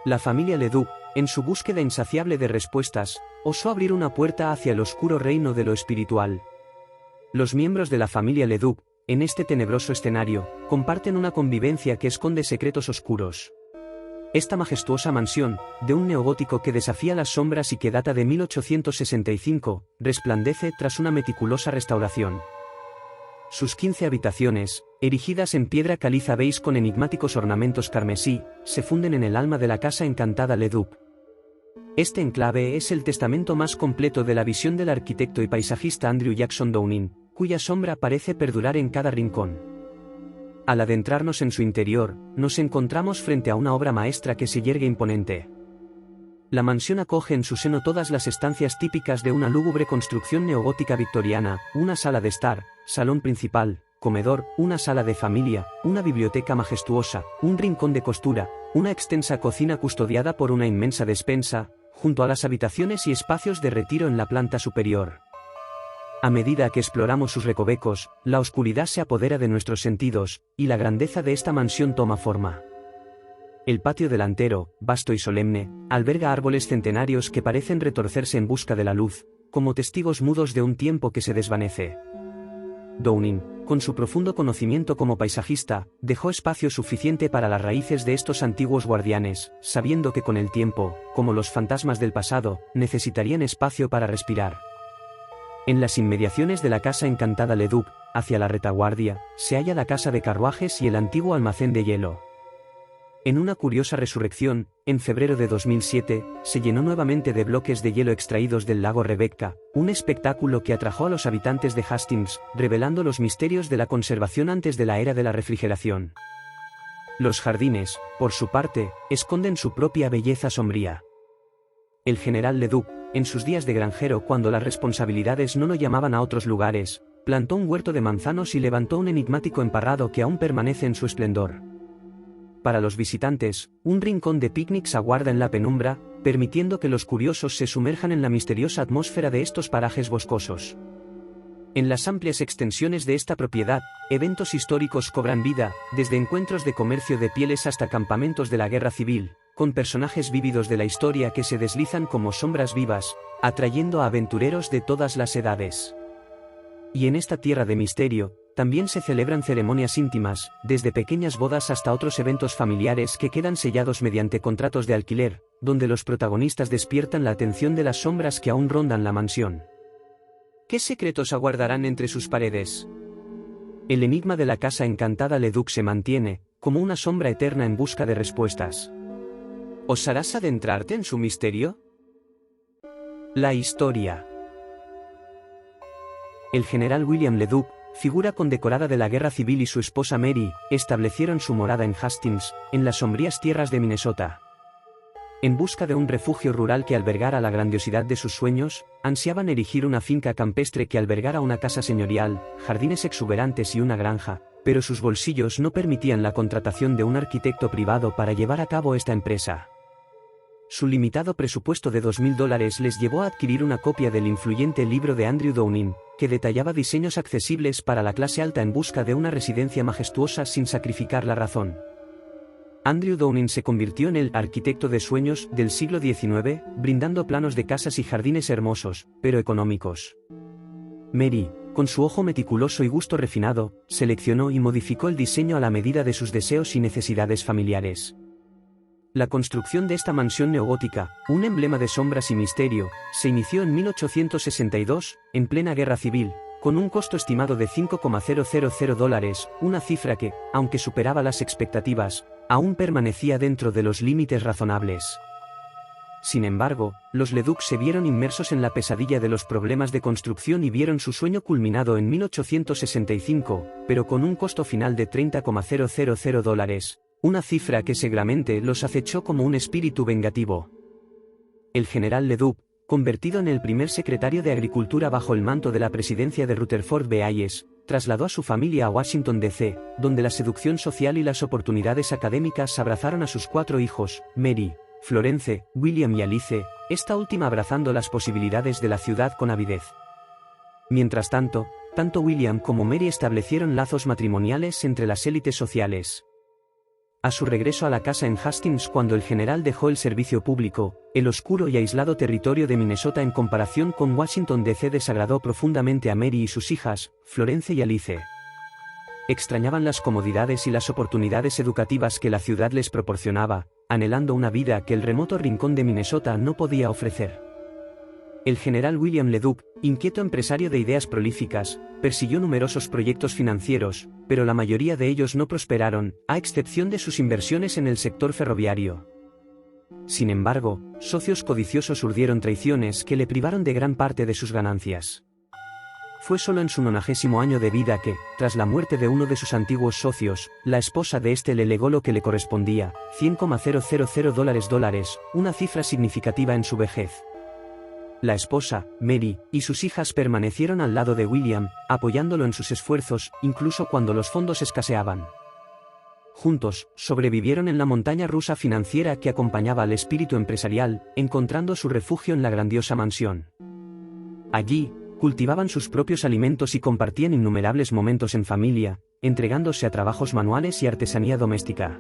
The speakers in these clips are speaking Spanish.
La familia Leduc, en su búsqueda insaciable de respuestas, osó abrir una puerta hacia el oscuro reino de lo espiritual. Los miembros de la familia Leduc, en este tenebroso escenario, comparten una convivencia que esconde secretos oscuros. Esta majestuosa mansión, de un neogótico que desafía las sombras y que data de 1865, resplandece tras una meticulosa restauración. Sus 15 habitaciones, erigidas en piedra caliza beige con enigmáticos ornamentos carmesí, se funden en el alma de la casa encantada Leduc. Este enclave es el testamento más completo de la visión del arquitecto y paisajista Andrew Jackson Downing, cuya sombra parece perdurar en cada rincón. Al adentrarnos en su interior, nos encontramos frente a una obra maestra que se yergue imponente. La mansión acoge en su seno todas las estancias típicas de una lúgubre construcción neogótica victoriana, una sala de estar, salón principal, comedor, una sala de familia, una biblioteca majestuosa, un rincón de costura, una extensa cocina custodiada por una inmensa despensa, junto a las habitaciones y espacios de retiro en la planta superior. A medida que exploramos sus recovecos, la oscuridad se apodera de nuestros sentidos, y la grandeza de esta mansión toma forma. El patio delantero, vasto y solemne, alberga árboles centenarios que parecen retorcerse en busca de la luz, como testigos mudos de un tiempo que se desvanece. Downing, con su profundo conocimiento como paisajista, dejó espacio suficiente para las raíces de estos antiguos guardianes, sabiendo que con el tiempo, como los fantasmas del pasado, necesitarían espacio para respirar. En las inmediaciones de la casa encantada Leduc, hacia la retaguardia, se halla la casa de carruajes y el antiguo almacén de hielo. En una curiosa resurrección, en febrero de 2007, se llenó nuevamente de bloques de hielo extraídos del lago Rebecca, un espectáculo que atrajo a los habitantes de Hastings, revelando los misterios de la conservación antes de la era de la refrigeración. Los jardines, por su parte, esconden su propia belleza sombría. El general Leduc, en sus días de granjero cuando las responsabilidades no lo llamaban a otros lugares, plantó un huerto de manzanos y levantó un enigmático emparrado que aún permanece en su esplendor. Para los visitantes, un rincón de picnics aguarda en la penumbra, permitiendo que los curiosos se sumerjan en la misteriosa atmósfera de estos parajes boscosos. En las amplias extensiones de esta propiedad, eventos históricos cobran vida, desde encuentros de comercio de pieles hasta campamentos de la guerra civil, con personajes vívidos de la historia que se deslizan como sombras vivas, atrayendo a aventureros de todas las edades. Y en esta tierra de misterio, también se celebran ceremonias íntimas, desde pequeñas bodas hasta otros eventos familiares que quedan sellados mediante contratos de alquiler, donde los protagonistas despiertan la atención de las sombras que aún rondan la mansión. ¿Qué secretos aguardarán entre sus paredes? El enigma de la casa encantada Leduc se mantiene, como una sombra eterna en busca de respuestas. ¿Osarás adentrarte en su misterio? La historia. El general William Leduc, figura condecorada de la guerra civil, y su esposa Mary, establecieron su morada en Hastings, en las sombrías tierras de Minnesota. En busca de un refugio rural que albergara la grandiosidad de sus sueños, ansiaban erigir una finca campestre que albergara una casa señorial, jardines exuberantes y una granja, pero sus bolsillos no permitían la contratación de un arquitecto privado para llevar a cabo esta empresa. Su limitado presupuesto de $2.000 les llevó a adquirir una copia del influyente libro de Andrew Downing, que detallaba diseños accesibles para la clase alta en busca de una residencia majestuosa sin sacrificar la razón. Andrew Downing se convirtió en el arquitecto de sueños del siglo XIX, brindando planos de casas y jardines hermosos, pero económicos. Mary, con su ojo meticuloso y gusto refinado, seleccionó y modificó el diseño a la medida de sus deseos y necesidades familiares. La construcción de esta mansión neogótica, un emblema de sombras y misterio, se inició en 1862, en plena guerra civil, con un costo estimado de $5,000, una cifra que, aunque superaba las expectativas, aún permanecía dentro de los límites razonables. Sin embargo, los Leduc se vieron inmersos en la pesadilla de los problemas de construcción y vieron su sueño culminado en 1865, pero con un costo final de $30,000. Una cifra que seguramente los acechó como un espíritu vengativo. El general Leduc, convertido en el primer secretario de Agricultura bajo el manto de la presidencia de Rutherford B. Hayes, trasladó a su familia a Washington, D.C., donde la seducción social y las oportunidades académicas abrazaron a sus 4 hijos, Mary, Florence, William y Alice, esta última abrazando las posibilidades de la ciudad con avidez. Mientras tanto William como Mary establecieron lazos matrimoniales entre las élites sociales. A su regreso a la casa en Hastings cuando el general dejó el servicio público, el oscuro y aislado territorio de Minnesota en comparación con Washington DC desagradó profundamente a Mary y sus hijas, Florence y Alice. Extrañaban las comodidades y las oportunidades educativas que la ciudad les proporcionaba, anhelando una vida que el remoto rincón de Minnesota no podía ofrecer. El general William Leduc, inquieto empresario de ideas prolíficas, persiguió numerosos proyectos financieros, pero la mayoría de ellos no prosperaron, a excepción de sus inversiones en el sector ferroviario. Sin embargo, socios codiciosos urdieron traiciones que le privaron de gran parte de sus ganancias. Fue solo en su 90º año de vida que, tras la muerte de uno de sus antiguos socios, la esposa de este le legó lo que le correspondía, $100,000, una cifra significativa en su vejez. La esposa, Mary, y sus hijas permanecieron al lado de William, apoyándolo en sus esfuerzos, incluso cuando los fondos escaseaban. Juntos, sobrevivieron en la montaña rusa financiera que acompañaba al espíritu empresarial, encontrando su refugio en la grandiosa mansión. Allí, cultivaban sus propios alimentos y compartían innumerables momentos en familia, entregándose a trabajos manuales y artesanía doméstica.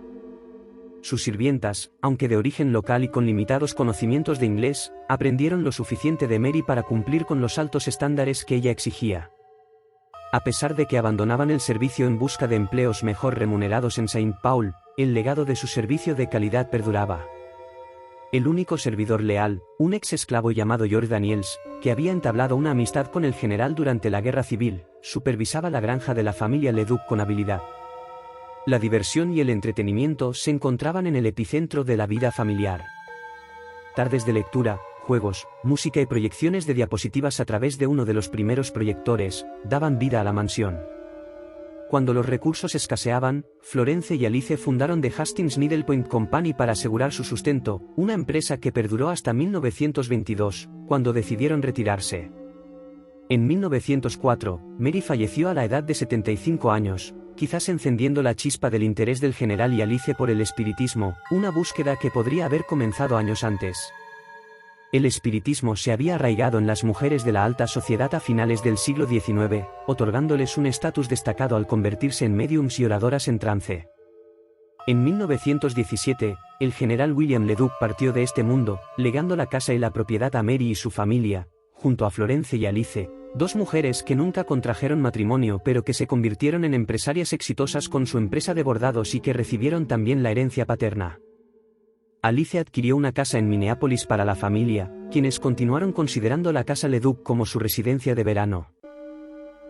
Sus sirvientas, aunque de origen local y con limitados conocimientos de inglés, aprendieron lo suficiente de Mary para cumplir con los altos estándares que ella exigía. A pesar de que abandonaban el servicio en busca de empleos mejor remunerados en Saint Paul, el legado de su servicio de calidad perduraba. El único servidor leal, un ex esclavo llamado George Daniels, que había entablado una amistad con el general durante la Guerra Civil, supervisaba la granja de la familia Leduc con habilidad. La diversión y el entretenimiento se encontraban en el epicentro de la vida familiar. Tardes de lectura, juegos, música y proyecciones de diapositivas a través de uno de los primeros proyectores, daban vida a la mansión. Cuando los recursos escaseaban, Florence y Alice fundaron The Hastings Needlepoint Company para asegurar su sustento, una empresa que perduró hasta 1922, cuando decidieron retirarse. En 1904, Mary falleció a la edad de 75 años, quizás encendiendo la chispa del interés del general y Alice por el espiritismo, una búsqueda que podría haber comenzado años antes. El espiritismo se había arraigado en las mujeres de la alta sociedad a finales del siglo XIX, otorgándoles un estatus destacado al convertirse en médiums y oradoras en trance. En 1917, el general William Leduc partió de este mundo, legando la casa y la propiedad a Mary y su familia, junto a Florence y Alice, dos mujeres que nunca contrajeron matrimonio pero que se convirtieron en empresarias exitosas con su empresa de bordados y que recibieron también la herencia paterna. Alice adquirió una casa en Minneapolis para la familia, quienes continuaron considerando la casa Leduc como su residencia de verano.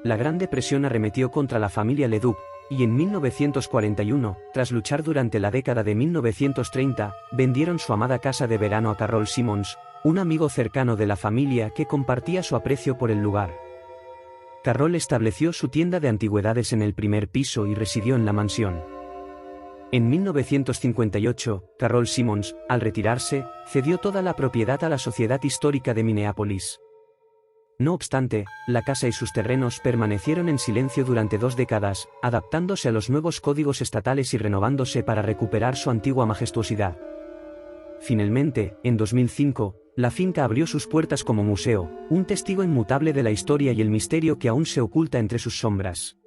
La Gran Depresión arremetió contra la familia Leduc, y en 1941, tras luchar durante la década de 1930, vendieron su amada casa de verano a Carroll Simmons, un amigo cercano de la familia que compartía su aprecio por el lugar. Carroll estableció su tienda de antigüedades en el primer piso y residió en la mansión. En 1958, Carroll Simmons, al retirarse, cedió toda la propiedad a la Sociedad Histórica de Minneapolis. No obstante, la casa y sus terrenos permanecieron en silencio durante 2 décadas, adaptándose a los nuevos códigos estatales y renovándose para recuperar su antigua majestuosidad. Finalmente, en 2005, la finca abrió sus puertas como museo, un testigo inmutable de la historia y el misterio que aún se oculta entre sus sombras.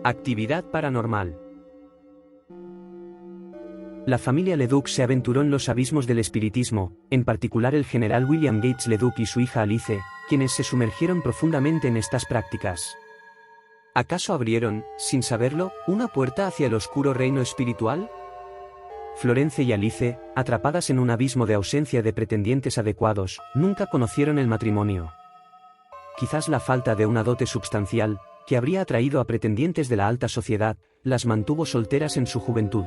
Actividad paranormal. La familia Leduc se aventuró en los abismos del espiritismo, en particular el general William Gates Leduc y su hija Alice, quienes se sumergieron profundamente en estas prácticas. ¿Acaso abrieron, sin saberlo, una puerta hacia el oscuro reino espiritual? Florence y Alice, atrapadas en un abismo de ausencia de pretendientes adecuados, nunca conocieron el matrimonio. Quizás la falta de una dote substancial, que habría atraído a pretendientes de la alta sociedad, las mantuvo solteras en su juventud.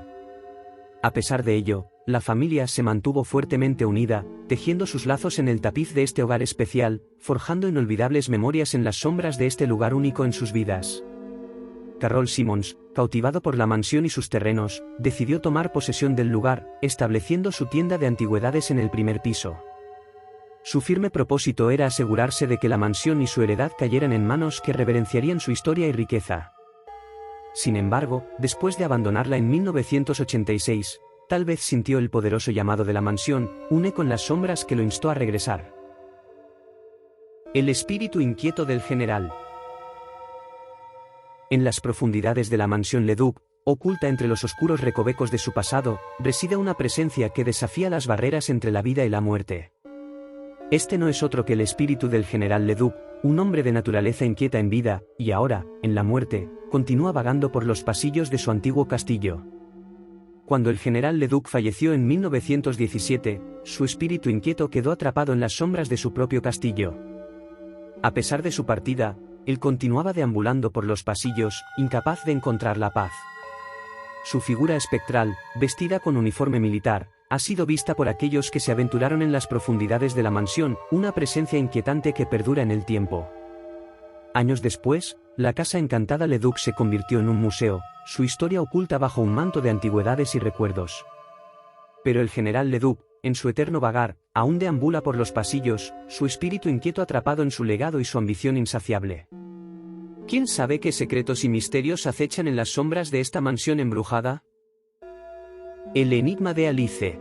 A pesar de ello, la familia se mantuvo fuertemente unida, tejiendo sus lazos en el tapiz de este hogar especial, forjando inolvidables memorias en las sombras de este lugar único en sus vidas. Carroll Simmons, cautivado por la mansión y sus terrenos, decidió tomar posesión del lugar, estableciendo su tienda de antigüedades en el primer piso. Su firme propósito era asegurarse de que la mansión y su heredad cayeran en manos que reverenciarían su historia y riqueza. Sin embargo, después de abandonarla en 1986, tal vez sintió el poderoso llamado de la mansión, un eco en las sombras que lo instó a regresar. El espíritu inquieto del general. En las profundidades de la mansión Leduc, Oculta entre los oscuros recovecos de su pasado, reside una presencia que desafía las barreras entre la vida y la muerte. Este no es otro que el espíritu del general Leduc, un hombre de naturaleza inquieta en vida, y ahora, en la muerte, continúa vagando por los pasillos de su antiguo castillo. Cuando el general Leduc falleció en 1917, su espíritu inquieto quedó atrapado en las sombras de su propio castillo. A pesar de su partida, él continuaba deambulando por los pasillos, incapaz de encontrar la paz. Su figura espectral, vestida con uniforme militar, ha sido vista por aquellos que se aventuraron en las profundidades de la mansión, una presencia inquietante que perdura en el tiempo. Años después, la Casa Encantada Leduc se convirtió en un museo, su historia oculta bajo un manto de antigüedades y recuerdos. Pero el general Leduc, en su eterno vagar, aún deambula por los pasillos, su espíritu inquieto atrapado en su legado y su ambición insaciable. ¿Quién sabe qué secretos y misterios acechan en las sombras de esta mansión embrujada? El enigma de Alice.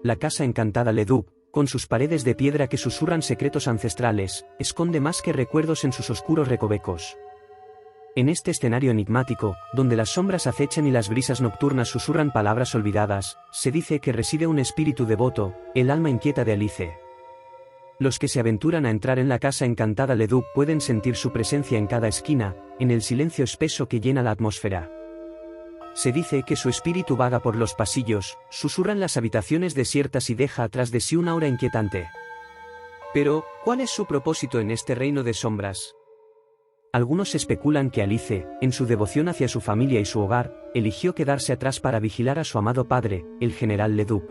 La Casa Encantada Leduc, con sus paredes de piedra que susurran secretos ancestrales, esconde más que recuerdos en sus oscuros recovecos. En este escenario enigmático, donde las sombras acechan y las brisas nocturnas susurran palabras olvidadas, se dice que reside un espíritu devoto, el alma inquieta de Alice. Los que se aventuran a entrar en la Casa Encantada Leduc pueden sentir su presencia en cada esquina, en el silencio espeso que llena la atmósfera. Se dice que su espíritu vaga por los pasillos, susurra en las habitaciones desiertas y deja atrás de sí una aura inquietante. Pero, ¿cuál es su propósito en este reino de sombras? Algunos especulan que Alice, en su devoción hacia su familia y su hogar, eligió quedarse atrás para vigilar a su amado padre, el general Leduc.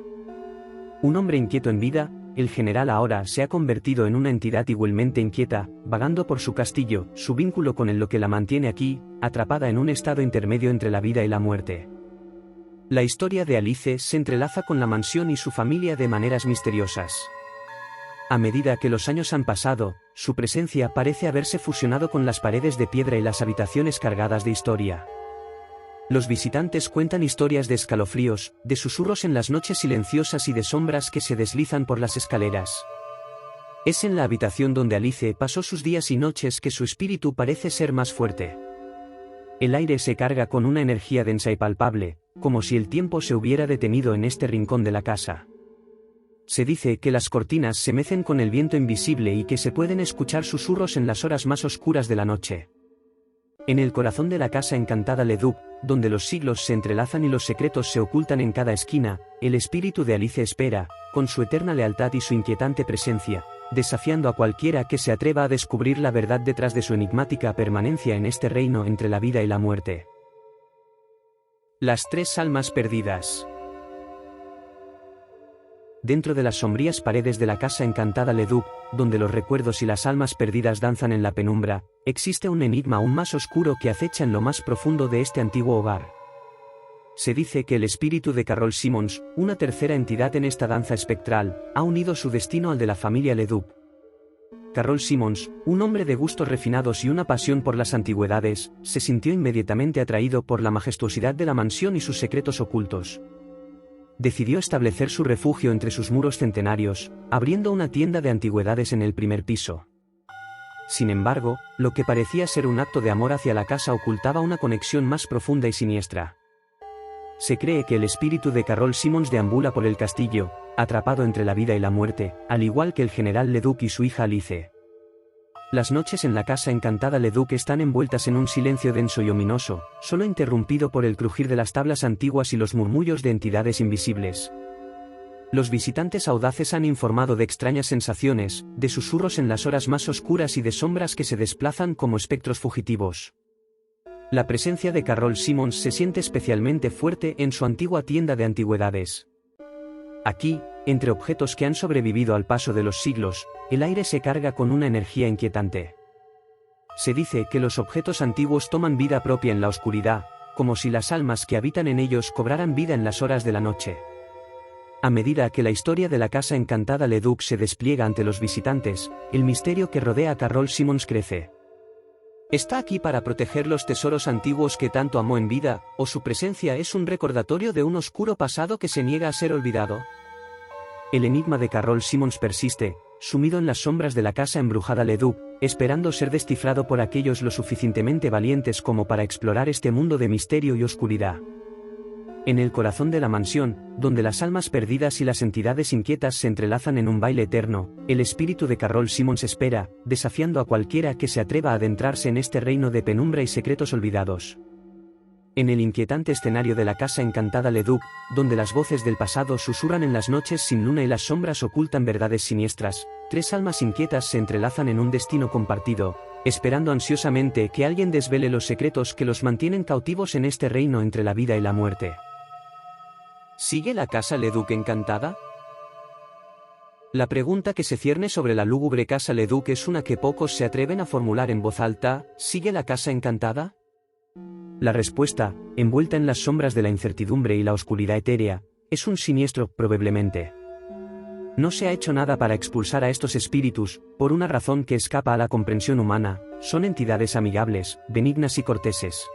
Un hombre inquieto en vida, el general ahora se ha convertido en una entidad igualmente inquieta, vagando por su castillo, su vínculo con lo que la mantiene aquí, atrapada en un estado intermedio entre la vida y la muerte. La historia de Alice se entrelaza con la mansión y su familia de maneras misteriosas. A medida que los años han pasado, su presencia parece haberse fusionado con las paredes de piedra y las habitaciones cargadas de historia. Los visitantes cuentan historias de escalofríos, de susurros en las noches silenciosas y de sombras que se deslizan por las escaleras. Es en la habitación donde Alice pasó sus días y noches que su espíritu parece ser más fuerte. El aire se carga con una energía densa y palpable, como si el tiempo se hubiera detenido en este rincón de la casa. Se dice que las cortinas se mecen con el viento invisible y que se pueden escuchar susurros en las horas más oscuras de la noche. En el corazón de la Casa Encantada Leduc, donde los siglos se entrelazan y los secretos se ocultan en cada esquina, el espíritu de Alice espera, con su eterna lealtad y su inquietante presencia, desafiando a cualquiera que se atreva a descubrir la verdad detrás de su enigmática permanencia en este reino entre la vida y la muerte. Las tres almas perdidas. Dentro de las sombrías paredes de la Casa Encantada Leduc, donde los recuerdos y las almas perdidas danzan en la penumbra, existe un enigma aún más oscuro que acecha en lo más profundo de este antiguo hogar. Se dice que el espíritu de Carroll Simmons, una tercera entidad en esta danza espectral, ha unido su destino al de la familia Leduc. Carroll Simmons, un hombre de gustos refinados y una pasión por las antigüedades, se sintió inmediatamente atraído por la majestuosidad de la mansión y sus secretos ocultos. Decidió establecer su refugio entre sus muros centenarios, abriendo una tienda de antigüedades en el primer piso. Sin embargo, lo que parecía ser un acto de amor hacia la casa ocultaba una conexión más profunda y siniestra. Se cree que el espíritu de Carroll Simmons deambula por el castillo, atrapado entre la vida y la muerte, al igual que el general Leduc y su hija Alice. Las noches en la Casa Encantada Leduc están envueltas en un silencio denso y ominoso, solo interrumpido por el crujir de las tablas antiguas y los murmullos de entidades invisibles. Los visitantes audaces han informado de extrañas sensaciones, de susurros en las horas más oscuras y de sombras que se desplazan como espectros fugitivos. La presencia de Carroll Simmons se siente especialmente fuerte en su antigua tienda de antigüedades. Aquí, entre objetos que han sobrevivido al paso de los siglos, el aire se carga con una energía inquietante. Se dice que los objetos antiguos toman vida propia en la oscuridad, como si las almas que habitan en ellos cobraran vida en las horas de la noche. A medida que la historia de la Casa Encantada Leduc se despliega ante los visitantes, el misterio que rodea a Carroll Simmons crece. ¿Está aquí para proteger los tesoros antiguos que tanto amó en vida, o su presencia es un recordatorio de un oscuro pasado que se niega a ser olvidado? El enigma de Carroll Simmons persiste, sumido en las sombras de la casa embrujada Leduc, esperando ser descifrado por aquellos lo suficientemente valientes como para explorar este mundo de misterio y oscuridad. En el corazón de la mansión, donde las almas perdidas y las entidades inquietas se entrelazan en un baile eterno, el espíritu de Carroll Simmons espera, desafiando a cualquiera que se atreva a adentrarse en este reino de penumbra y secretos olvidados. En el inquietante escenario de la casa encantada Leduc, donde las voces del pasado susurran en las noches sin luna y las sombras ocultan verdades siniestras, tres almas inquietas se entrelazan en un destino compartido, esperando ansiosamente que alguien desvele los secretos que los mantienen cautivos en este reino entre la vida y la muerte. ¿Sigue la casa Leduc encantada? La pregunta que se cierne sobre la lúgubre casa Leduc es una que pocos se atreven a formular en voz alta: ¿sigue la casa encantada? La respuesta, envuelta en las sombras de la incertidumbre y la oscuridad etérea, es un siniestro probablemente. No se ha hecho nada para expulsar a estos espíritus, por una razón que escapa a la comprensión humana: son entidades amigables, benignas y corteses.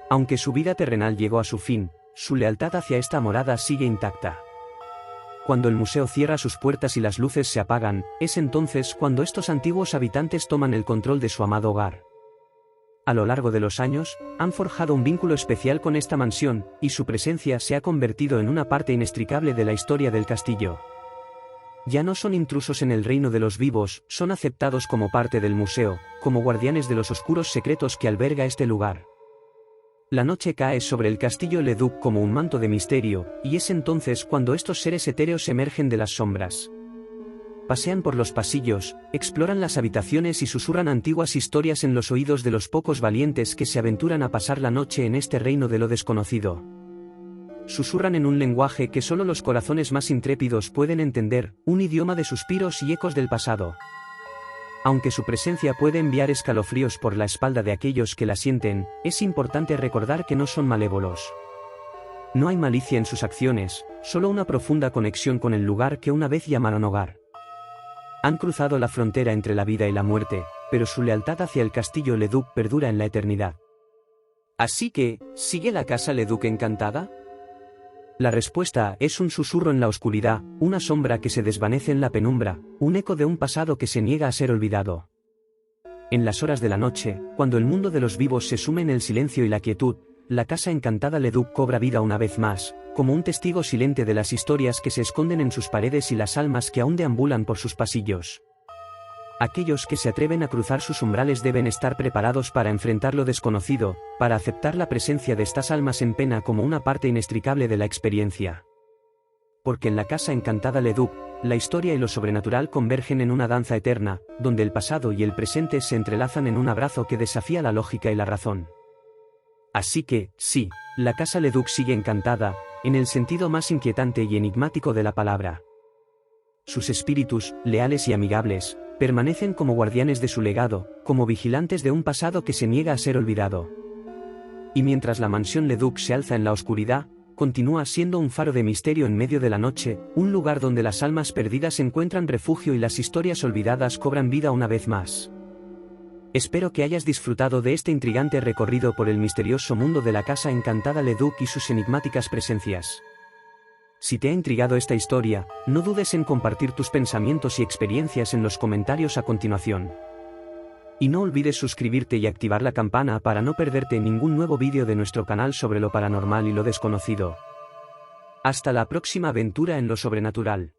Aunque su vida terrenal llegó a su fin, su lealtad hacia esta morada sigue intacta. Cuando el museo cierra sus puertas y las luces se apagan, es entonces cuando estos antiguos habitantes toman el control de su amado hogar. A lo largo de los años, han forjado un vínculo especial con esta mansión, y su presencia se ha convertido en una parte inextricable de la historia del castillo. Ya no son intrusos en el reino de los vivos, son aceptados como parte del museo, como guardianes de los oscuros secretos que alberga este lugar. La noche cae sobre el castillo Leduc como un manto de misterio, y es entonces cuando estos seres etéreos emergen de las sombras. Pasean por los pasillos, exploran las habitaciones y susurran antiguas historias en los oídos de los pocos valientes que se aventuran a pasar la noche en este reino de lo desconocido. Susurran en un lenguaje que solo los corazones más intrépidos pueden entender, un idioma de suspiros y ecos del pasado. Aunque su presencia puede enviar escalofríos por la espalda de aquellos que la sienten, es importante recordar que no son malévolos. No hay malicia en sus acciones, solo una profunda conexión con el lugar que una vez llamaron hogar. Han cruzado la frontera entre la vida y la muerte, pero su lealtad hacia el castillo Leduc perdura en la eternidad. Así que, ¿sigue la casa Leduc encantada? La respuesta es un susurro en la oscuridad, una sombra que se desvanece en la penumbra, un eco de un pasado que se niega a ser olvidado. En las horas de la noche, cuando el mundo de los vivos se sume en el silencio y la quietud, la casa encantada Leduc cobra vida una vez más, como un testigo silente de las historias que se esconden en sus paredes y las almas que aún deambulan por sus pasillos. Aquellos que se atreven a cruzar sus umbrales deben estar preparados para enfrentar lo desconocido, para aceptar la presencia de estas almas en pena como una parte inextricable de la experiencia. Porque en la casa encantada Leduc, la historia y lo sobrenatural convergen en una danza eterna, donde el pasado y el presente se entrelazan en un abrazo que desafía la lógica y la razón. Así que, sí, la casa Leduc sigue encantada, en el sentido más inquietante y enigmático de la palabra. Sus espíritus, leales y amigables, permanecen como guardianes de su legado, como vigilantes de un pasado que se niega a ser olvidado. Y mientras la mansión Leduc se alza en la oscuridad, continúa siendo un faro de misterio en medio de la noche, un lugar donde las almas perdidas encuentran refugio y las historias olvidadas cobran vida una vez más. Espero que hayas disfrutado de este intrigante recorrido por el misterioso mundo de la casa encantada Leduc y sus enigmáticas presencias. Si te ha intrigado esta historia, no dudes en compartir tus pensamientos y experiencias en los comentarios a continuación. Y no olvides suscribirte y activar la campana para no perderte ningún nuevo vídeo de nuestro canal sobre lo paranormal y lo desconocido. Hasta la próxima aventura en lo sobrenatural.